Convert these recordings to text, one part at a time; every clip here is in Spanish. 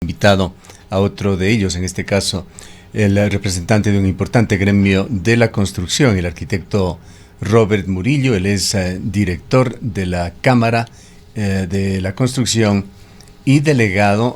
invitado a otro de ellos, en este caso el representante de un importante gremio de la construcción, el arquitecto Robert Murillo. Él es director de la Cámara de la Construcción y delegado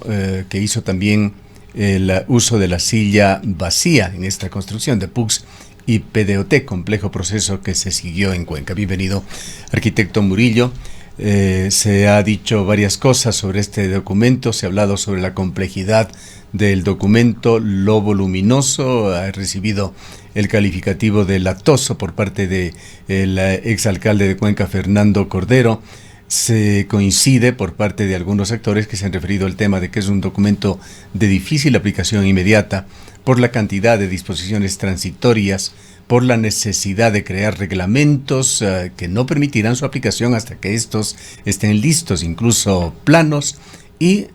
que hizo también el uso de la silla vacía en esta construcción de PUCS y PDOT, complejo proceso que se siguió en Cuenca. Bienvenido, arquitecto Murillo. Se ha dicho varias cosas sobre este documento, se ha hablado sobre la complejidad del documento, lo voluminoso, ha recibido el calificativo de latoso por parte del exalcalde de Cuenca, Fernando Cordero. Se coincide por parte de algunos actores que se han referido al tema de que es un documento de difícil aplicación inmediata por la cantidad de disposiciones transitorias, por la necesidad de crear reglamentos que no permitirán su aplicación hasta que estos estén listos, incluso planos, y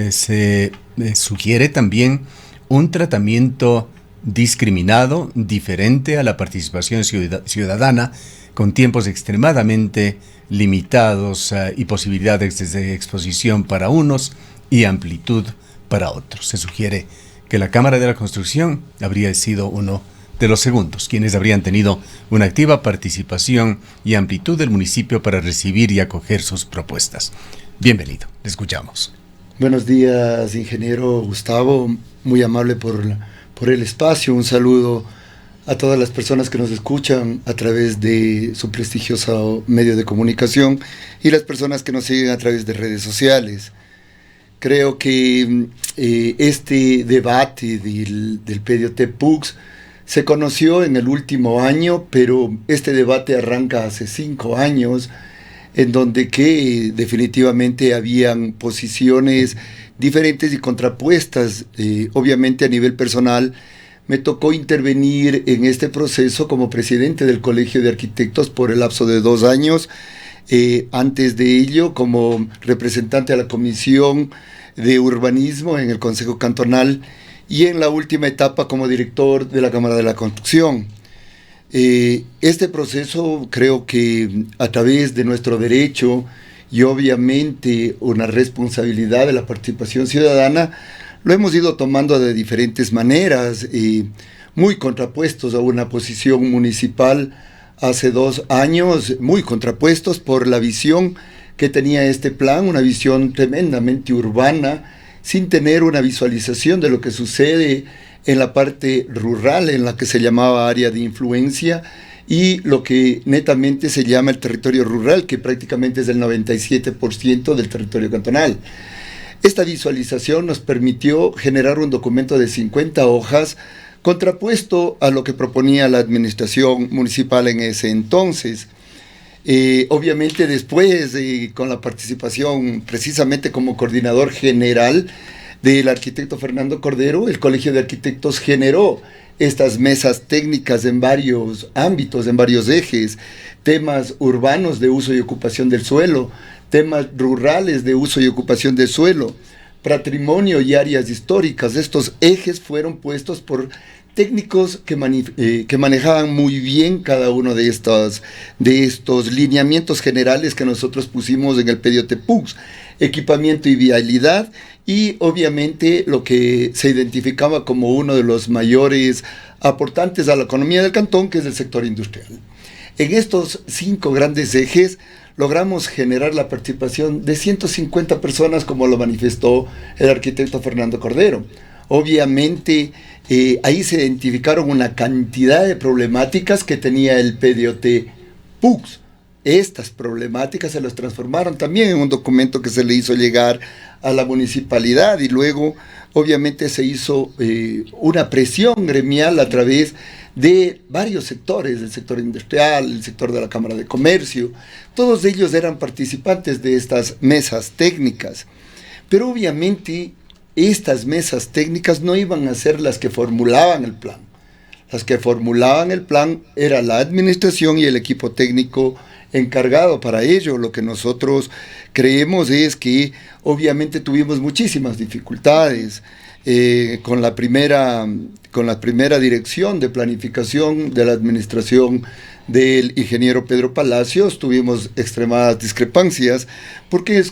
se sugiere también un tratamiento discriminado, diferente a la participación ciudadana, con tiempos extremadamente limitados y posibilidades de exposición para unos y amplitud para otros. Se sugiere que la Cámara de la Construcción habría sido uno de los segundos, quienes habrían tenido una activa participación y amplitud del municipio para recibir y acoger sus propuestas. Bienvenido, le escuchamos. Buenos días, ingeniero Gustavo, muy amable por el espacio. Un saludo a todas las personas que nos escuchan a través de su prestigioso medio de comunicación y las personas que nos siguen a través de redes sociales. Creo que este debate del PDOT PUCS se conoció en el último año, pero este debate arranca hace 5 años, en donde que definitivamente habían posiciones diferentes y contrapuestas. Obviamente a nivel personal me tocó intervenir en este proceso como presidente del Colegio de Arquitectos por el lapso de 2 años. Antes de ello, como representante de la Comisión de Urbanismo en el Consejo Cantonal y en la última etapa como director de la Cámara de la Construcción. Este proceso creo que a través de nuestro derecho y obviamente una responsabilidad de la participación ciudadana, lo hemos ido tomando de diferentes maneras, muy contrapuestos a una posición municipal hace 2 años, muy contrapuestos por la visión que tenía este plan, una visión tremendamente urbana, sin tener una visualización de lo que sucede en la parte rural, en la que se llamaba área de influencia, y lo que netamente se llama el territorio rural, que prácticamente es el 97% del territorio cantonal. Esta visualización nos permitió generar un documento de 50 hojas, contrapuesto a lo que proponía la administración municipal en ese entonces. Obviamente después, con la participación precisamente como coordinador general del arquitecto Fernando Cordero, el Colegio de Arquitectos generó estas mesas técnicas en varios ámbitos, en varios ejes, temas urbanos de uso y ocupación del suelo, temas rurales de uso y ocupación del suelo, patrimonio y áreas históricas. Estos ejes fueron puestos por técnicos que manejaban muy bien cada uno de estos lineamientos generales que nosotros pusimos en el PDOT PUCS, equipamiento y vialidad, y obviamente lo que se identificaba como uno de los mayores aportantes a la economía del cantón, que es el sector industrial. En estos 5 grandes ejes logramos generar la participación de 150 personas, como lo manifestó el arquitecto Fernando Cordero. Obviamente, ahí se identificaron una cantidad de problemáticas que tenía el PDOT PUCS. Estas problemáticas se las transformaron también en un documento que se le hizo llegar a la municipalidad, y luego obviamente se hizo una presión gremial a través de varios sectores, el sector industrial, el sector de la Cámara de Comercio. Todos ellos eran participantes de estas mesas técnicas, pero obviamente estas mesas técnicas no iban a ser las que formulaban el plan. Las que formulaban el plan era la administración y el equipo técnico encargado para ello. Lo que nosotros creemos es que obviamente tuvimos muchísimas dificultades con la primera dirección de planificación de la administración del ingeniero Pedro Palacios. Tuvimos extremadas discrepancias porque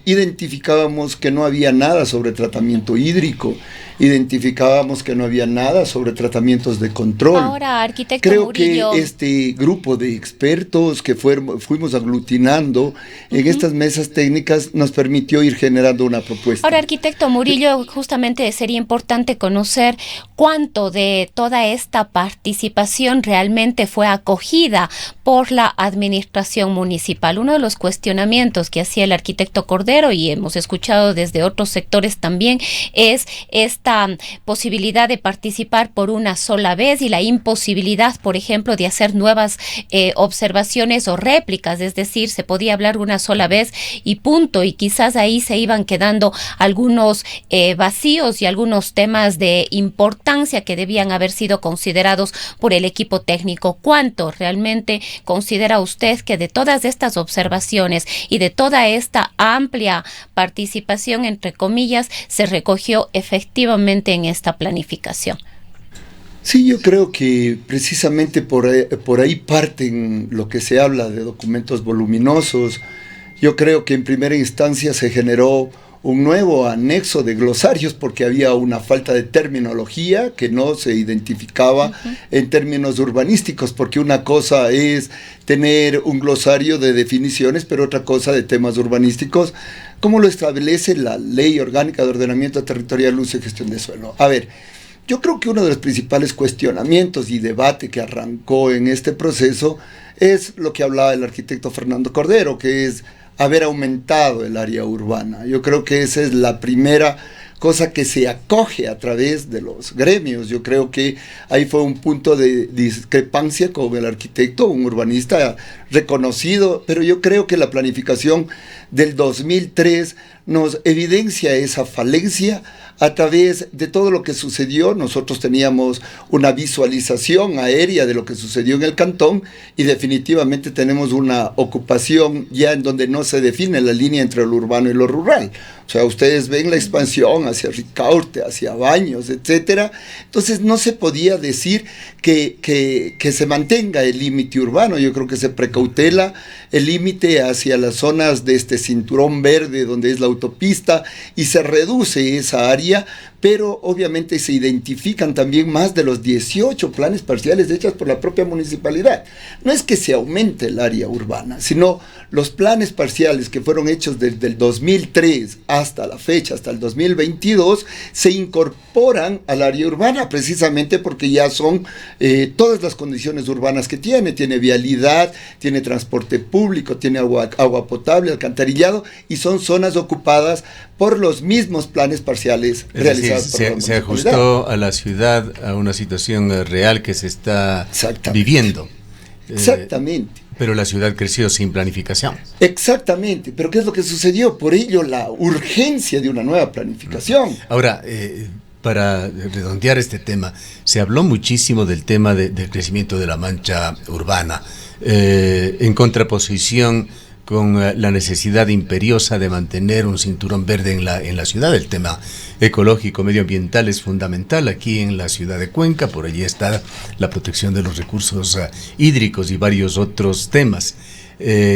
identificábamos que no había nada sobre tratamiento hídrico, identificábamos que no había nada sobre tratamientos de control. Ahora, arquitecto Creo Murillo, que este grupo de expertos que fuimos aglutinando en estas mesas técnicas nos permitió ir generando una propuesta. Ahora, arquitecto Murillo, justamente sería importante conocer cuánto de toda esta participación realmente fue acogida por la administración municipal. Uno de los cuestionamientos que hacía el arquitecto Cordero, y hemos escuchado desde otros sectores también, es esta posibilidad de participar por una sola vez y la imposibilidad, por ejemplo, de hacer nuevas observaciones o réplicas, es decir, se podía hablar una sola vez y punto, y quizás ahí se iban quedando algunos vacíos y algunos temas de importancia que debían haber sido considerados por el equipo técnico. ¿Cuánto realmente considera usted que de todas estas observaciones y de toda esta amplia participación, entre comillas, se recogió efectivamente en esta planificación? Sí, yo creo que precisamente por ahí parten lo que se habla de documentos voluminosos. Yo creo que en primera instancia se generó un nuevo anexo de glosarios porque había una falta de terminología que no se identificaba en términos urbanísticos, porque una cosa es tener un glosario de definiciones, pero otra cosa de temas urbanísticos, como lo establece la Ley Orgánica de Ordenamiento Territorial, Uso y Gestión de Suelo. A ver, yo creo que uno de los principales cuestionamientos y debate que arrancó en este proceso es lo que hablaba el arquitecto Fernando Cordero, que es haber aumentado el área urbana. Yo creo que esa es la primera cosa que se acoge a través de los gremios. Yo creo que ahí fue un punto de discrepancia con el arquitecto, un urbanista reconocido, pero yo creo que la planificación del 2003 nos evidencia esa falencia a través de todo lo que sucedió. Nosotros teníamos una visualización aérea de lo que sucedió en el cantón y definitivamente tenemos una ocupación ya en donde no se define la línea entre lo urbano y lo rural. O sea, ustedes ven la expansión hacia Ricaurte, hacia Baños, etcétera. Entonces no se podía decir que se mantenga el límite urbano. Yo creo que se precautela el límite hacia las zonas de este cinturón verde donde es la autopista y se reduce esa área, pero obviamente se identifican también más de los 18 planes parciales hechos por la propia municipalidad. No es que se aumente el área urbana, sino los planes parciales que fueron hechos desde el 2003 hasta la fecha, hasta el 2022, se incorporan al área urbana precisamente porque ya son todas las condiciones urbanas que tiene vialidad, tiene transporte público, tiene agua potable, alcantarillado, y son zonas ocupadas por los mismos planes parciales realizados por la municipalidad. Se ajustó a la ciudad a una situación real que se está viviendo. Exactamente. Pero la ciudad creció sin planificación. Exactamente, pero ¿qué es lo que sucedió? Por ello la urgencia de una nueva planificación. Ahora, para redondear este tema, se habló muchísimo del tema del crecimiento de la mancha urbana, en contraposición con la necesidad imperiosa de mantener un cinturón verde en la ciudad. El tema ecológico, medioambiental es fundamental aquí en la ciudad de Cuenca. Por allí está la protección de los recursos hídricos y varios otros temas.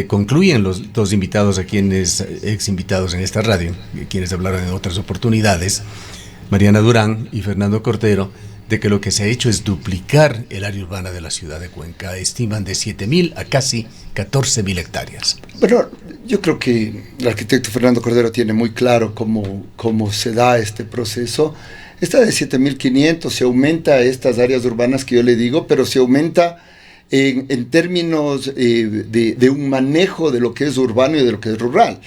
Concluyen los dos invitados, a quienes ex invitados en esta radio, quienes hablaron en otras oportunidades, Mariana Durán y Fernando Cordero, de que lo que se ha hecho es duplicar el área urbana de la ciudad de Cuenca. Estiman de 7.000 a casi 14.000 hectáreas. Bueno, yo creo que el arquitecto Fernando Cordero tiene muy claro cómo se da este proceso. Está de 7.500, se aumenta estas áreas urbanas que yo le digo, pero se aumenta en términos de un manejo de lo que es urbano y de lo que es rural.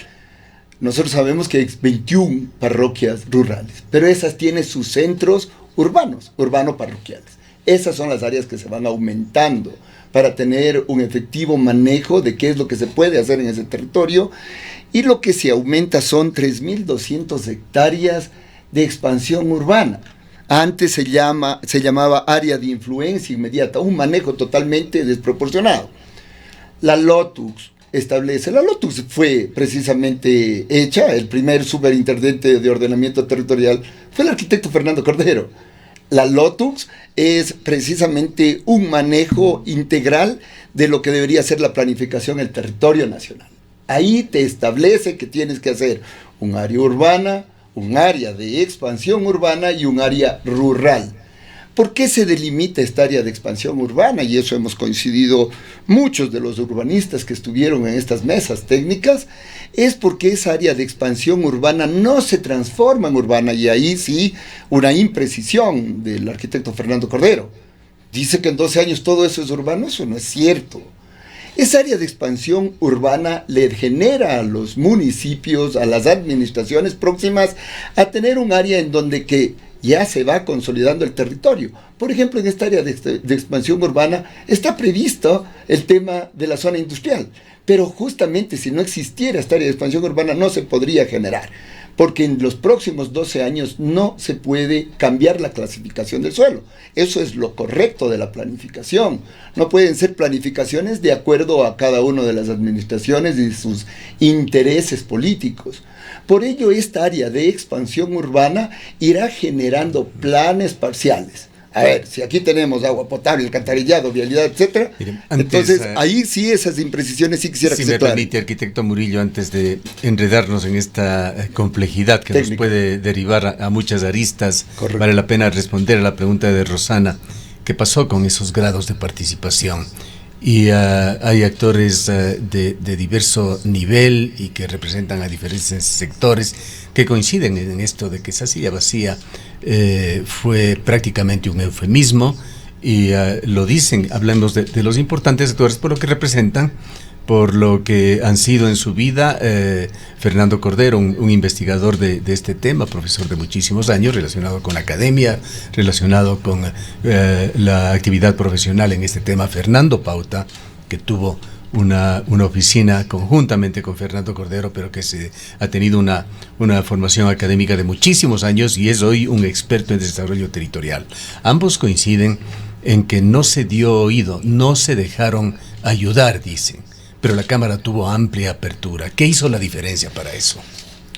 Nosotros sabemos que hay 21 parroquias rurales, pero esas tienen sus centros urbano-parroquiales. Esas son las áreas que se van aumentando para tener un efectivo manejo de qué es lo que se puede hacer en ese territorio, y lo que se aumenta son 3.200 hectáreas de expansión urbana. Antes se llamaba área de influencia inmediata, un manejo totalmente desproporcionado. La LOTUS fue precisamente hecha, el primer superintendente de ordenamiento territorial fue el arquitecto Fernando Cordero. La LOTUS es precisamente un manejo integral de lo que debería ser la planificación del territorio nacional. Ahí te establece que tienes que hacer un área urbana, un área de expansión urbana y un área rural. ¿Por qué se delimita esta área de expansión urbana? Y eso hemos coincidido muchos de los urbanistas que estuvieron en estas mesas técnicas, es porque esa área de expansión urbana no se transforma en urbana, y ahí sí una imprecisión del arquitecto Fernando Cordero. Dice que en 12 años todo eso es urbano, eso no es cierto. Esa área de expansión urbana le genera a los municipios, a las administraciones próximas, a tener un área en donde que ya se va consolidando el territorio. Por ejemplo, en esta área de expansión urbana está previsto el tema de la zona industrial, pero justamente si no existiera esta área de expansión urbana no se podría generar, porque en los próximos 12 años no se puede cambiar la clasificación del suelo. Eso es lo correcto de la planificación. No pueden ser planificaciones de acuerdo a cada una de las administraciones y sus intereses políticos. Por ello, esta área de expansión urbana irá generando planes parciales. A ver, si aquí tenemos agua potable, alcantarillado, vialidad, etcétera, entonces ahí sí esas imprecisiones sí quisiera que se aclaren. Si me permite, arquitecto Murillo, antes de enredarnos en esta complejidad que nos puede derivar a muchas aristas, correcto, vale la pena responder a la pregunta de Rosana, ¿qué pasó con esos grados de participación? Y hay actores de diverso nivel y que representan a diferentes sectores que coinciden en esto de que esa silla vacía fue prácticamente un eufemismo, y lo dicen, hablamos de los importantes actores por lo que representan, por lo que han sido en su vida. Fernando Cordero, un investigador de este tema, profesor de muchísimos años, relacionado con la academia, relacionado con la actividad profesional en este tema. Fernando Pauta, que tuvo una oficina conjuntamente con Fernando Cordero, pero que ha tenido una formación académica de muchísimos años y es hoy un experto en desarrollo territorial. Ambos coinciden en que no se dio oído, no se dejaron ayudar, dicen, pero la Cámara tuvo amplia apertura. ¿Qué hizo la diferencia para eso?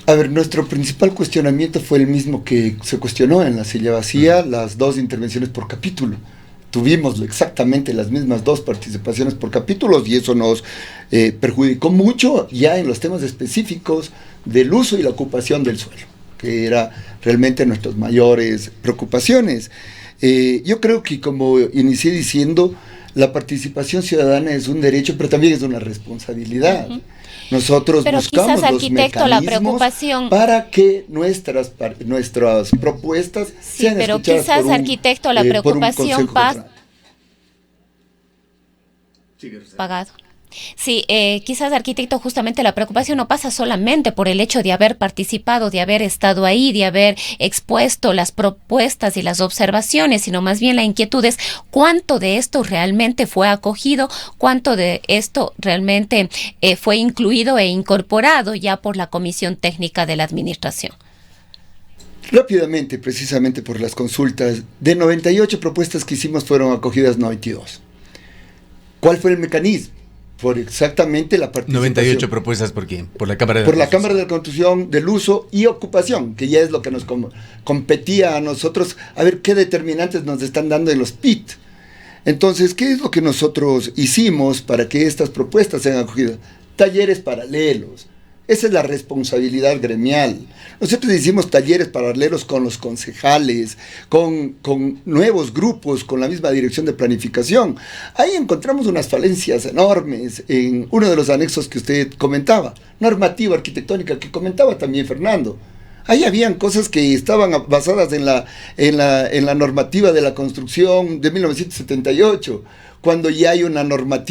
A ver, nuestro principal cuestionamiento fue el mismo que se cuestionó en la silla vacía, las 2 intervenciones por capítulo. Tuvimos exactamente las mismas 2 participaciones por capítulos y eso nos perjudicó mucho ya en los temas específicos del uso y la ocupación del suelo, que era realmente nuestras mayores preocupaciones. Yo creo que, como inicié diciendo, la participación ciudadana es un derecho, pero también es una responsabilidad. Uh-huh. Nosotros pero buscamos quizás, los mecanismos la preocupación para que nuestras propuestas sean pero escuchadas quizás, por un, arquitecto, la preocupación pagado. Sí, quizás, arquitecto, justamente la preocupación no pasa solamente por el hecho de haber participado, de haber estado ahí, de haber expuesto las propuestas y las observaciones, sino más bien la inquietud es cuánto de esto realmente fue acogido, cuánto de esto realmente fue incluido e incorporado ya por la Comisión Técnica de la Administración. Rápidamente, precisamente por las consultas, de 98 propuestas que hicimos fueron acogidas 92. ¿Cuál fue el mecanismo? Por exactamente la participación. 98 propuestas, ¿por quién? Por la Cámara de la Cámara de la Construcción, del Uso y Ocupación, que ya es lo que nos competía a nosotros, a ver qué determinantes nos están dando en los PIT. Entonces, ¿qué es lo que nosotros hicimos para que estas propuestas sean acogidas? Talleres paralelos. Esa es la responsabilidad gremial. Nosotros hicimos talleres paralelos con los concejales, con nuevos grupos, con la misma dirección de planificación. Ahí encontramos unas falencias enormes en uno de los anexos que usted comentaba, normativa arquitectónica, que comentaba también Fernando. Ahí habían cosas que estaban basadas en la normativa de la construcción de 1978, cuando ya hay una norma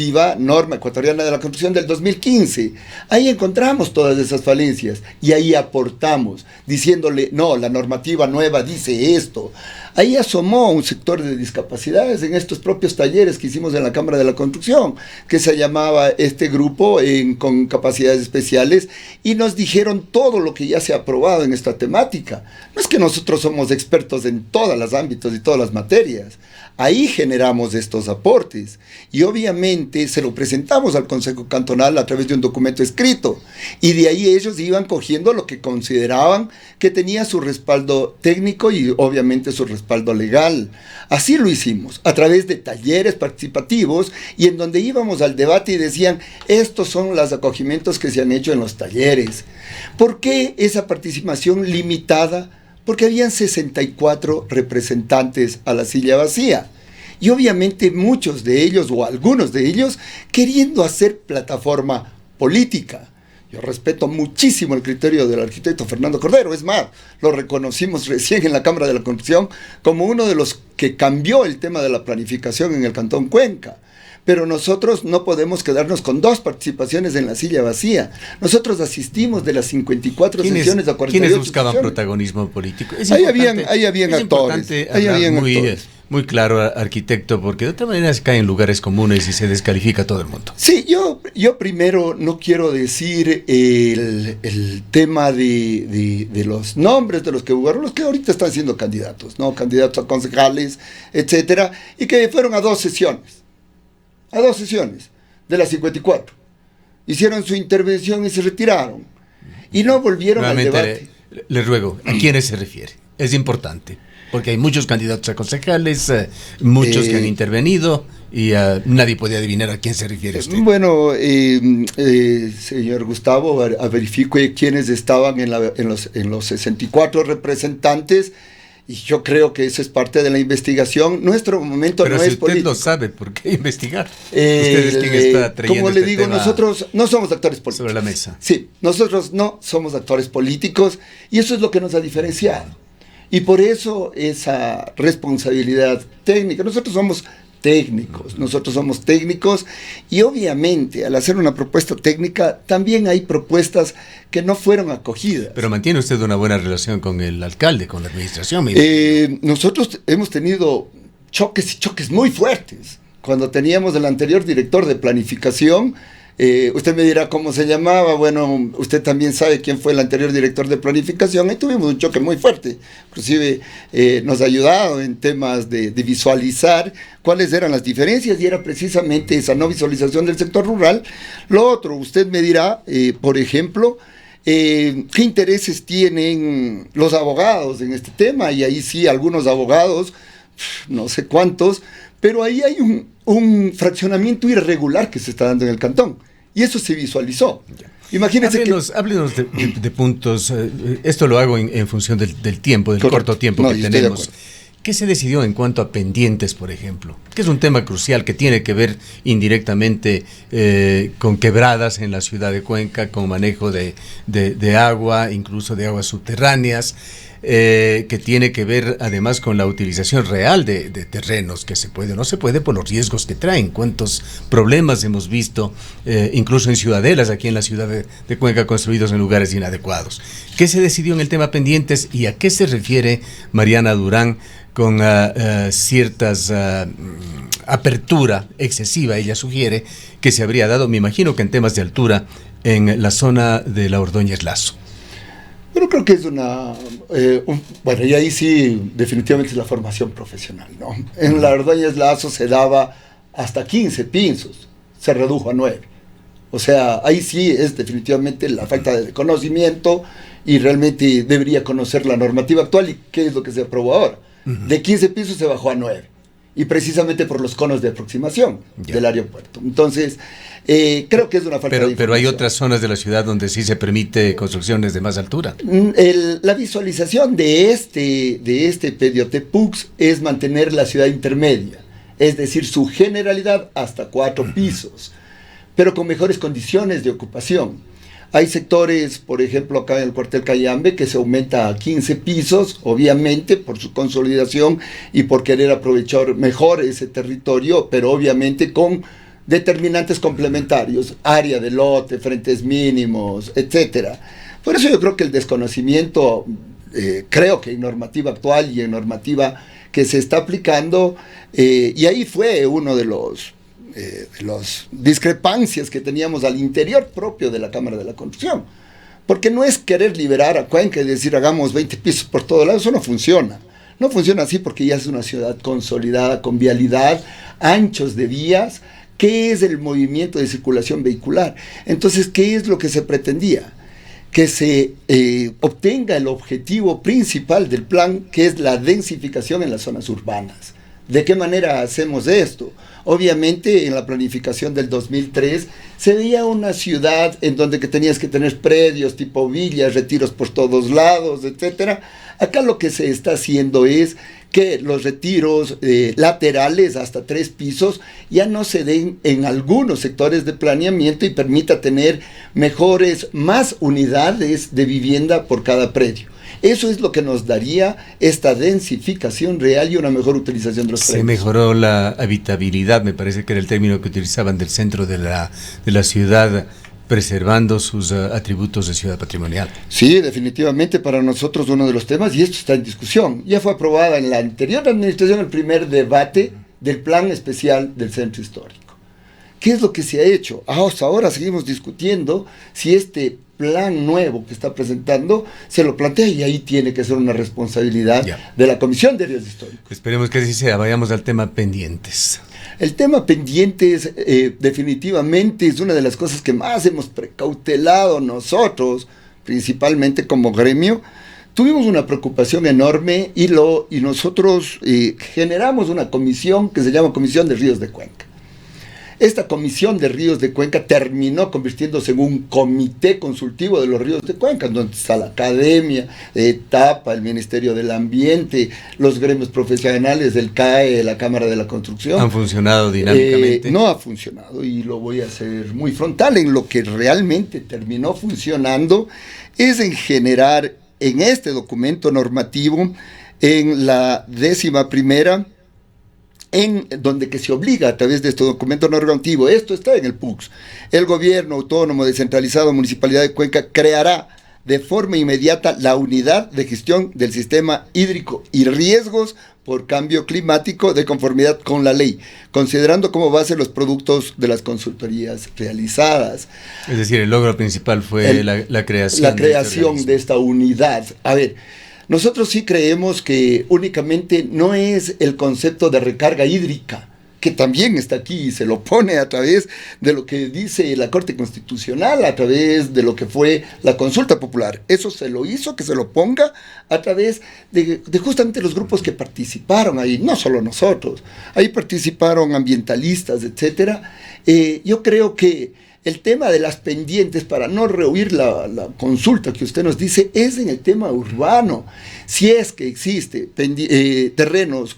ecuatoriana de la construcción del 2015. Ahí encontramos todas esas falencias y ahí aportamos, diciéndole, no, la normativa nueva dice esto. Ahí asomó un sector de discapacidades en estos propios talleres que hicimos en la Cámara de la Construcción, que se llamaba este grupo con capacidades especiales, y nos dijeron todo lo que ya se ha aprobado en esta temática. No es que nosotros somos expertos en todos los ámbitos y todas las materias. Ahí generamos estos aportes. talleres. Y obviamente se lo presentamos al Consejo Cantonal a través de un documento escrito. Y de ahí ellos iban cogiendo lo que consideraban que tenía su respaldo técnico y obviamente su respaldo legal. Así lo hicimos, a través de talleres participativos y en donde íbamos al debate y decían, estos son los acogimientos que se han hecho en los talleres. ¿Por qué esa participación limitada? Porque habían 64 representantes a la silla vacía. Y obviamente muchos de ellos, o algunos de ellos, queriendo hacer plataforma política. Yo respeto muchísimo el criterio del arquitecto Fernando Cordero. Es más, lo reconocimos recién en la Cámara de la Construcción como uno de los que cambió el tema de la planificación en el Cantón Cuenca. Pero nosotros no podemos quedarnos con 2 participaciones en la silla vacía. Nosotros asistimos de las 54 sesiones a 48 ¿Quiénes buscaban sesiones. Protagonismo político? Ahí habían actores. Ahí habían actores. Muy claro, arquitecto, porque de otra manera se cae en lugares comunes y se descalifica a todo el mundo. Sí, yo primero no quiero decir el tema de los nombres de los que jugaron, los que ahorita están siendo candidatos, ¿no? Candidatos a concejales, etcétera, y que fueron a 2 sesiones. A 2 sesiones de las 54. Hicieron su intervención y se retiraron. Y no volvieron al debate. Le ruego, ¿a quiénes se refiere? Es importante, porque hay muchos candidatos a concejales, muchos que han intervenido, y nadie puede adivinar a quién se refiere usted. Bueno, señor Gustavo, verifique quiénes estaban en los 64 representantes. Y yo creo que eso es parte de la investigación. Nuestro momento pero no si es político. Pero usted lo sabe, ¿por qué investigar? Usted es quien está trayendo como le digo, nosotros no somos actores políticos. Sobre la mesa. Sí, nosotros no somos actores políticos y eso es lo que nos ha diferenciado. Y por eso esa responsabilidad técnica. Nosotros somos técnicos y obviamente al hacer una propuesta técnica también hay propuestas que no fueron acogidas. Pero mantiene usted una buena relación con el alcalde, con la administración. Nosotros hemos tenido choques muy fuertes. Cuando teníamos el anterior director de planificación, usted me dirá cómo se llamaba. Bueno, usted también sabe quién fue el anterior director de planificación. Ahí tuvimos un choque muy fuerte. Inclusive nos ha ayudado en temas de visualizar cuáles eran las diferencias y era precisamente esa no visualización del sector rural. Lo otro, usted me dirá, por ejemplo, ¿qué intereses tienen los abogados en este tema? Y ahí sí, algunos abogados, no sé cuántos, pero ahí hay un fraccionamiento irregular que se está dando en el cantón. Y eso se visualizó. Imagínense háblenos de puntos. Esto lo hago en función del tiempo, del corto tiempo que tenemos. ¿Qué se decidió en cuanto a pendientes, por ejemplo? Que es un tema crucial que tiene que ver indirectamente con quebradas en la ciudad de Cuenca, con manejo de agua, incluso de aguas subterráneas, que tiene que ver además con la utilización real de terrenos, que se puede o no se puede por los riesgos que traen. Cuántos problemas hemos visto, incluso en ciudadelas aquí en la ciudad de Cuenca, construidos en lugares inadecuados. ¿Qué se decidió en el tema pendientes y a qué se refiere Mariana Durán con ciertas apertura excesiva? Ella sugiere que se habría dado, me imagino que en temas de altura, en la zona de la Ordóñez Lazo. Pero creo que es bueno, y ahí sí definitivamente es la formación profesional, ¿no? En la Ordóñez Lazo se daba hasta 15 pisos, se redujo a 9. O sea, ahí sí es definitivamente la falta de conocimiento y realmente debería conocer la normativa actual y qué es lo que se aprobó ahora. De 15 pisos se bajó a 9. Y precisamente por los conos de aproximación del aeropuerto. Entonces, creo que es una falta de información. Pero hay otras zonas de la ciudad donde sí se permite construcciones de más altura. La visualización de este PDOT-PUX es mantener la ciudad intermedia, es decir, su generalidad hasta 4 pisos, pero con mejores condiciones de ocupación. Hay sectores, por ejemplo, acá en el cuartel Cayambe, que se aumenta a 15 pisos, obviamente por su consolidación y por querer aprovechar mejor ese territorio, pero obviamente con determinantes complementarios, área de lote, frentes mínimos, etcétera. Por eso yo creo que el desconocimiento, creo que en normativa actual y en normativa que se está aplicando, y ahí fue uno de los discrepancias que teníamos al interior propio de la Cámara de la Construcción, porque no es querer liberar a Cuenca y decir hagamos 20 pisos por todo lado, eso no funciona. No funciona así porque ya es una ciudad consolidada, con vialidad, anchos de vías. ¿Qué es el movimiento de circulación vehicular? Entonces, ¿qué es lo que se pretendía? Que se obtenga el objetivo principal del plan, que es la densificación en las zonas urbanas. ¿De qué manera hacemos esto? Obviamente, en la planificación del 2003, se veía una ciudad en donde que tenías que tener predios tipo villas, retiros por todos lados, etcétera. Acá lo que se está haciendo es que los retiros laterales hasta 3 pisos ya no se den en algunos sectores de planeamiento y permita tener más unidades de vivienda por cada predio. Eso es lo que nos daría esta densificación real y una mejor utilización de los predios. Se mejoró la habitabilidad, me parece que era el término que utilizaban, del centro de la ciudad, preservando sus atributos de ciudad patrimonial. Sí, definitivamente para nosotros uno de los temas, y esto está en discusión. Ya fue aprobada en la anterior administración el primer debate del plan especial del centro histórico. ¿Qué es lo que se ha hecho? Hasta ahora seguimos discutiendo si este plan nuevo que está presentando se lo plantea, y ahí tiene que ser una responsabilidad de la Comisión de Ríos Históricos. Esperemos que así sea. Vayamos al tema pendientes. El tema pendientes definitivamente es una de las cosas que más hemos precautelado nosotros, principalmente como gremio. Tuvimos una preocupación enorme y nosotros generamos una comisión que se llama Comisión de Ríos de Cuenca. Esta Comisión de Ríos de Cuenca terminó convirtiéndose en un comité consultivo de los ríos de Cuenca, donde está la academia, TAPA, el Ministerio del Ambiente, los gremios profesionales del CAE, la Cámara de la Construcción. ¿Han funcionado dinámicamente? No ha funcionado, y lo voy a hacer muy frontal. En lo que realmente terminó funcionando es en generar en este documento normativo, en la 11ª, en donde que se obliga a través de este documento normativo, esto está en el PUCS, el gobierno autónomo descentralizado Municipalidad de Cuenca creará de forma inmediata la unidad de gestión del sistema hídrico y riesgos por cambio climático de conformidad con la ley, considerando como base los productos de las consultorías realizadas. Es decir, el logro principal fue la creación. La creación de esta unidad. A ver, nosotros sí creemos que únicamente no es el concepto de recarga hídrica, que también está aquí y se lo pone a través de lo que dice la Corte Constitucional, a través de lo que fue la consulta popular. Eso se lo hizo, que se lo ponga a través de justamente los grupos que participaron ahí, no solo nosotros, ahí participaron ambientalistas, etcétera. Yo creo que el tema de las pendientes, para no rehuir la consulta que usted nos dice, es en el tema urbano. Si es que existe terrenos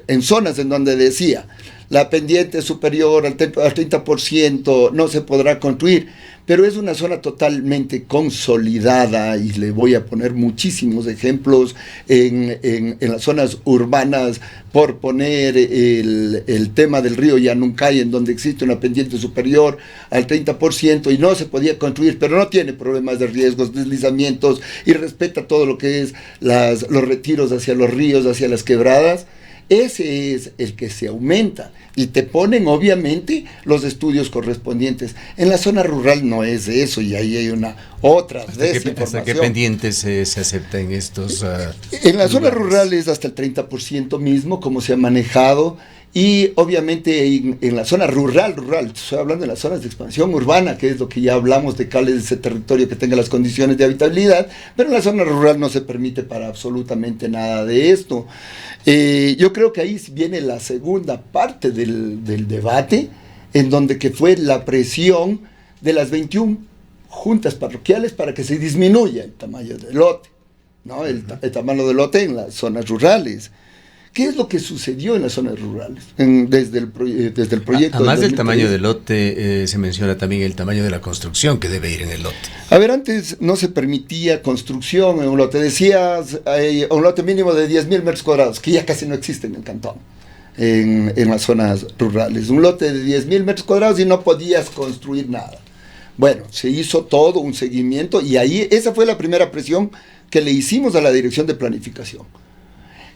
en zonas en donde decía la pendiente superior al 30%, no se podrá construir, pero es una zona totalmente consolidada, y le voy a poner muchísimos ejemplos en las zonas urbanas, por poner el tema del río Yanuncay, en donde existe una pendiente superior al 30% y no se podía construir, pero no tiene problemas de riesgos, deslizamientos, y respeta todo lo que es los retiros hacia los ríos, hacia las quebradas. Ese es el que se aumenta, y te ponen obviamente los estudios correspondientes. En la zona rural no es eso, y ahí hay una otra desinformación. ¿Hasta qué pendientes se aceptan estos? En la zona rural es hasta el 30% mismo, como se ha manejado. Y obviamente en la zona rural, estoy hablando de las zonas de expansión urbana, que es lo que ya hablamos de cuál es ese territorio que tenga las condiciones de habitabilidad, pero en la zona rural no se permite para absolutamente nada de esto. Yo creo que ahí viene la segunda parte del debate, en donde que fue la presión de las 21 juntas parroquiales para que se disminuya el tamaño del lote, ¿no? El tamaño del lote en las zonas rurales. ¿Qué es lo que sucedió en las zonas rurales desde el proyecto? Además del tamaño del lote, se menciona también el tamaño de la construcción que debe ir en el lote. A ver, antes no se permitía construcción en un lote. Decías un lote mínimo de 10.000 metros cuadrados, que ya casi no existe en el cantón, en las zonas rurales. Un lote de 10.000 metros cuadrados y no podías construir nada. Bueno, se hizo todo un seguimiento, y ahí esa fue la primera presión que le hicimos a la Dirección de Planificación.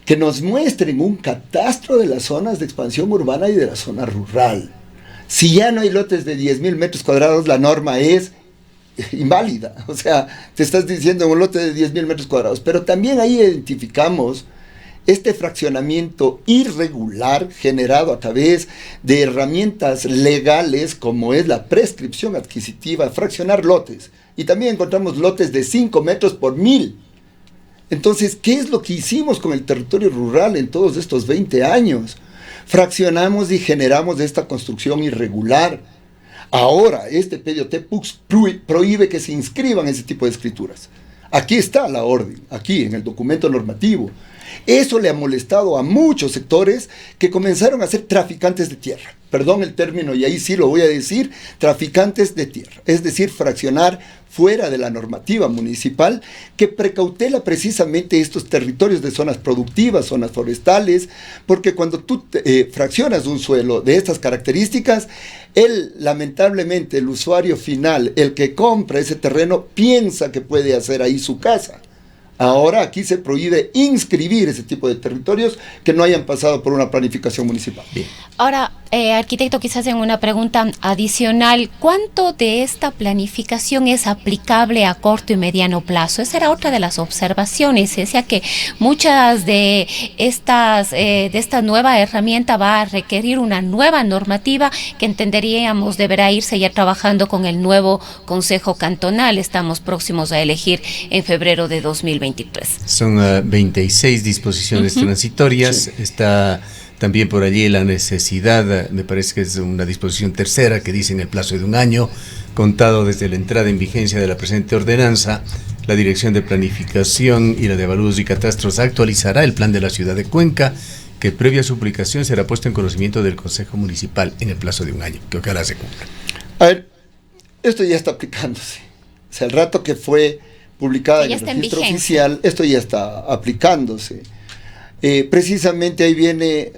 Que nos muestren un catastro de las zonas de expansión urbana y de la zona rural. Si ya no hay lotes de 10.000 metros cuadrados, la norma es inválida. O sea, te estás diciendo un lote de 10.000 metros cuadrados. Pero también ahí identificamos este fraccionamiento irregular generado a través de herramientas legales como es la prescripción adquisitiva, fraccionar lotes. Y también encontramos lotes de 5 metros por 1000. Entonces, ¿qué es lo que hicimos con el territorio rural en todos estos 20 años? Fraccionamos y generamos esta construcción irregular. Ahora, este PDOT-PUX prohíbe que se inscriban ese tipo de escrituras. Aquí está la orden, aquí en el documento normativo. Eso le ha molestado a muchos sectores que comenzaron a ser traficantes de tierra. Perdón el término, y ahí sí lo voy a decir, traficantes de tierra. Es decir, fraccionar fuera de la normativa municipal que precautela precisamente estos territorios de zonas productivas, zonas forestales, porque cuando tú fraccionas un suelo de estas características, lamentablemente, el usuario final, el que compra ese terreno, piensa que puede hacer ahí su casa. Ahora aquí se prohíbe inscribir ese tipo de territorios que no hayan pasado por una planificación municipal. Bien. Ahora, arquitecto, quizás en una pregunta adicional, ¿cuánto de esta planificación es aplicable a corto y mediano plazo? Esa era otra de las observaciones. Se decía que muchas de esta nueva herramienta va a requerir una nueva normativa que entenderíamos deberá irse ya trabajando con el nuevo Consejo Cantonal. Estamos próximos a elegir en febrero de 2023. Son 26 disposiciones transitorias. Sí. Está también por allí la necesidad, me parece que es una disposición tercera que dice en el plazo de un año, contado desde la entrada en vigencia de la presente ordenanza, la Dirección de Planificación y la de Avalúos y Catastros actualizará el plan de la ciudad de Cuenca, que previa a su publicación será puesto en conocimiento del Consejo Municipal en el plazo de un año, que ojalá se cumpla. A ver, esto ya está aplicándose. O sea, el rato que fue publicada en el registro oficial, esto ya está aplicándose. Precisamente ahí viene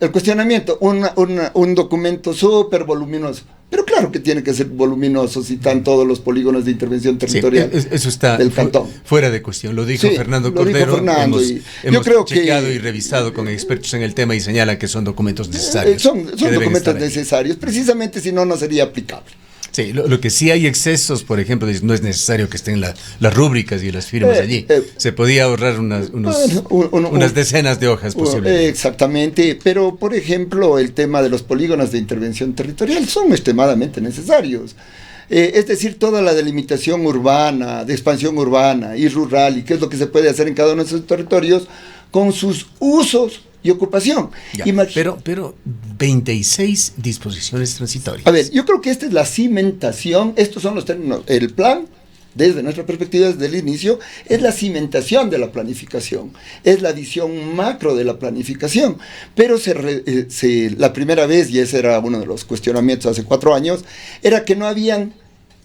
el cuestionamiento, un documento súper voluminoso, pero claro que tiene que ser voluminoso si están todos los polígonos de intervención territorial. Sí, eso está del cantón. Fuera de cuestión, lo dijo Fernando Cordero. Hemos yo creo chequeado y revisado con expertos en el tema y señalan que son documentos necesarios. Son documentos necesarios, precisamente si no, no sería aplicable. Sí, lo que sí hay excesos, por ejemplo, no es necesario que estén las rúbricas y las firmas allí. Se podía ahorrar unas decenas de hojas posiblemente. Exactamente, pero por ejemplo el tema de los polígonos de intervención territorial son extremadamente necesarios. Es decir, toda la delimitación urbana, de expansión urbana y rural, y qué es lo que se puede hacer en cada uno de esos territorios con sus usos y ocupación. Ya, pero 26 disposiciones transitorias. A ver, yo creo que esta es la cimentación, estos son los términos, el plan, desde nuestra perspectiva, desde el inicio, es la cimentación de la planificación, es la visión macro de la planificación, pero la primera vez, y ese era uno de los cuestionamientos hace 4 años, era que no habían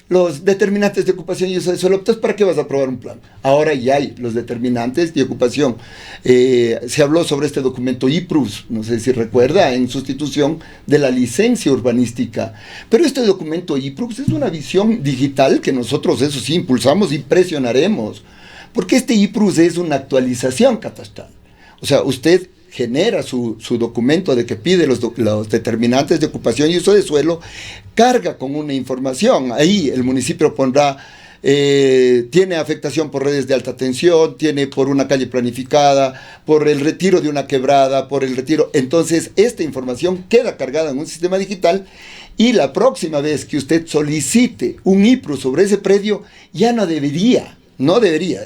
los determinantes de ocupación y uso de suelo. Entonces, ¿para qué vas a aprobar un plan? Ahora ya hay los determinantes de ocupación. Se habló sobre este documento IPRUS, no sé si recuerda, en sustitución de la licencia urbanística. Pero este documento IPRUS es una visión digital que nosotros, eso sí, impulsamos y presionaremos. Porque este IPRUS es una actualización catastral. O sea, usted genera su documento de que pide los determinantes de ocupación y uso de suelo, carga con una información. Ahí el municipio pondrá, tiene afectación por redes de alta tensión, tiene por una calle planificada, por el retiro de una quebrada, por el retiro. Entonces, esta información queda cargada en un sistema digital y la próxima vez que usted solicite un IPRU sobre ese predio, ya no debería,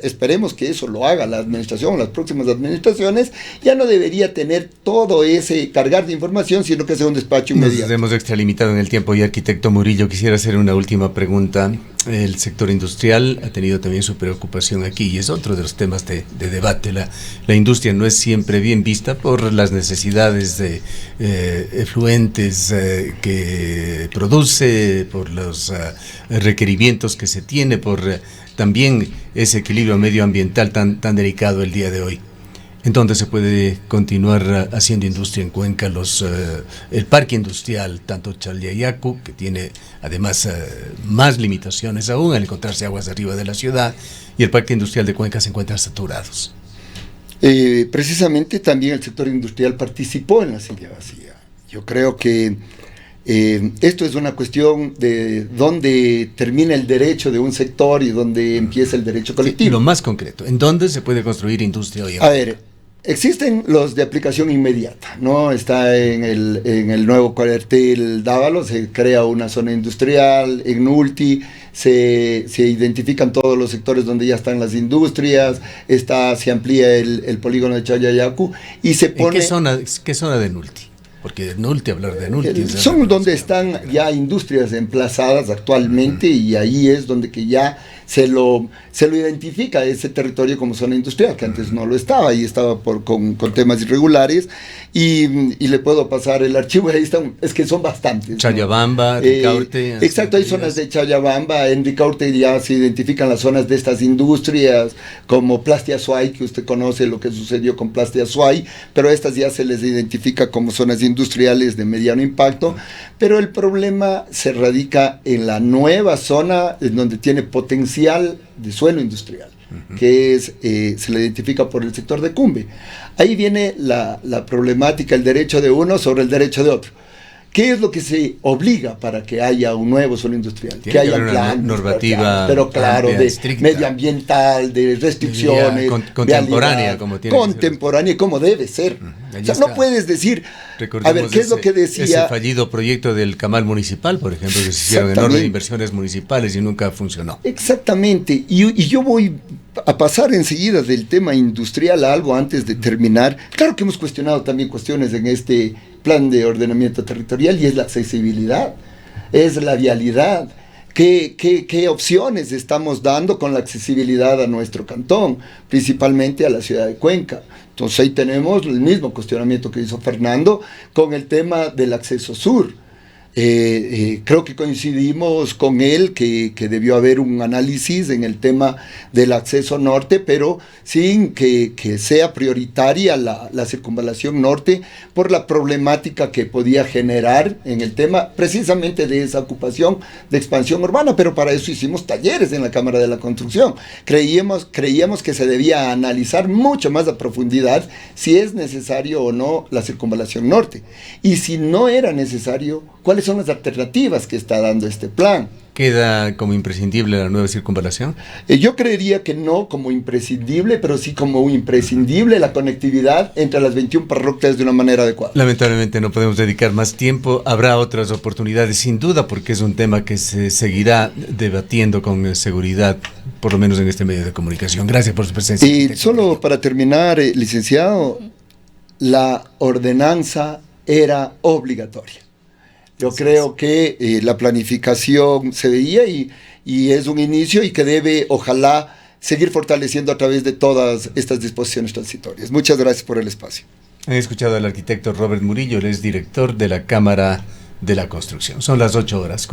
esperemos que eso lo haga la administración, las próximas administraciones, ya no debería tener todo ese cargar de información, sino que sea un despacho inmediato. Nos hemos extralimitado en el tiempo y arquitecto Murillo, quisiera hacer una última pregunta. El sector industrial ha tenido también su preocupación aquí y es otro de los temas de debate. La industria no es siempre bien vista por las necesidades de efluentes que produce, por los requerimientos que se tiene, por también ese equilibrio medioambiental tan delicado el día de hoy. ¿En dónde se puede continuar haciendo industria en Cuenca? El parque industrial, tanto Chalyayacu, que tiene además más limitaciones aún al encontrarse aguas arriba de la ciudad, y el parque industrial de Cuenca se encuentran saturados. Precisamente también el sector industrial participó en la silla vacía. Yo creo que esto es una cuestión de dónde termina el derecho de un sector y dónde empieza el derecho colectivo. Sí, y lo más concreto, ¿en dónde se puede construir industria hoy? A ver, Existen los de aplicación inmediata, ¿no? Está en el nuevo cuartel Dávalo, se crea una zona industrial, en Nulti se identifican todos los sectores donde ya están las industrias, se amplía el polígono de Chayayacu y se pone... ¿Qué zona de Nulti? Porque de Nulti, hablar de Nulti... Son donde están ya industrias emplazadas actualmente, y ahí es donde que ya se lo identifica ese territorio como zona industrial, que antes no lo estaba, y estaba con temas irregulares, y le puedo pasar el archivo, ahí están, es que son bastantes, ¿no? Chayabamba, Ricaurte... exacto, hay zonas de Chayabamba, en Ricaurte ya se identifican las zonas de estas industrias, como Plastia Suay, que usted conoce lo que sucedió con Plastia Suay, pero estas ya se les identifica como zonas industriales de mediano impacto, pero el problema se radica en la nueva zona, en donde tiene potencial de suelo industrial, que se le identifica por el sector de Cumbe. Ahí viene la problemática, el derecho de uno sobre el derecho de otro. ¿Qué es lo que se obliga para que haya un nuevo suelo industrial? Tiene que haya una planes, normativa, pero claro, amplia, de estricta, medioambiental, de restricciones, contemporánea, como tiene contemporánea, como debe ser. O sea, no puedes decir, a ver, ¿qué es lo que decía? Ese fallido proyecto del Camal Municipal, por ejemplo, que se hicieron enormes inversiones municipales y nunca funcionó. Exactamente, y yo voy a pasar enseguida del tema industrial a algo antes de terminar. Claro que hemos cuestionado también cuestiones en este plan de ordenamiento territorial, y es la accesibilidad, es la vialidad. ¿Qué opciones estamos dando con la accesibilidad a nuestro cantón, principalmente a la ciudad de Cuenca? Entonces ahí tenemos el mismo cuestionamiento que hizo Fernando con el tema del acceso sur. Creo que coincidimos con él que debió haber un análisis en el tema del acceso norte, pero sin que sea prioritaria la circunvalación norte por la problemática que podía generar en el tema precisamente de esa ocupación de expansión urbana, pero para eso hicimos talleres en la Cámara de la Construcción. Creíamos que se debía analizar mucho más a profundidad si es necesario o no la circunvalación norte, y si no era necesario, ¿cuáles son las alternativas que está dando este plan? ¿Queda como imprescindible la nueva circunvalación? Yo creería que no como imprescindible, pero sí como imprescindible la conectividad entre las 21 parroquias de una manera adecuada. Lamentablemente no podemos dedicar más tiempo. Habrá otras oportunidades sin duda, porque es un tema que se seguirá debatiendo con seguridad, por lo menos en este medio de comunicación. Gracias por su presencia. Y solo para terminar, licenciado, la ordenanza era obligatoria. Yo creo que la planificación se veía y es un inicio, y que debe, ojalá, seguir fortaleciendo a través de todas estas disposiciones transitorias. Muchas gracias por el espacio. Han escuchado al arquitecto Robert Murillo, él es director de la Cámara de la Construcción. Son las 8 horas.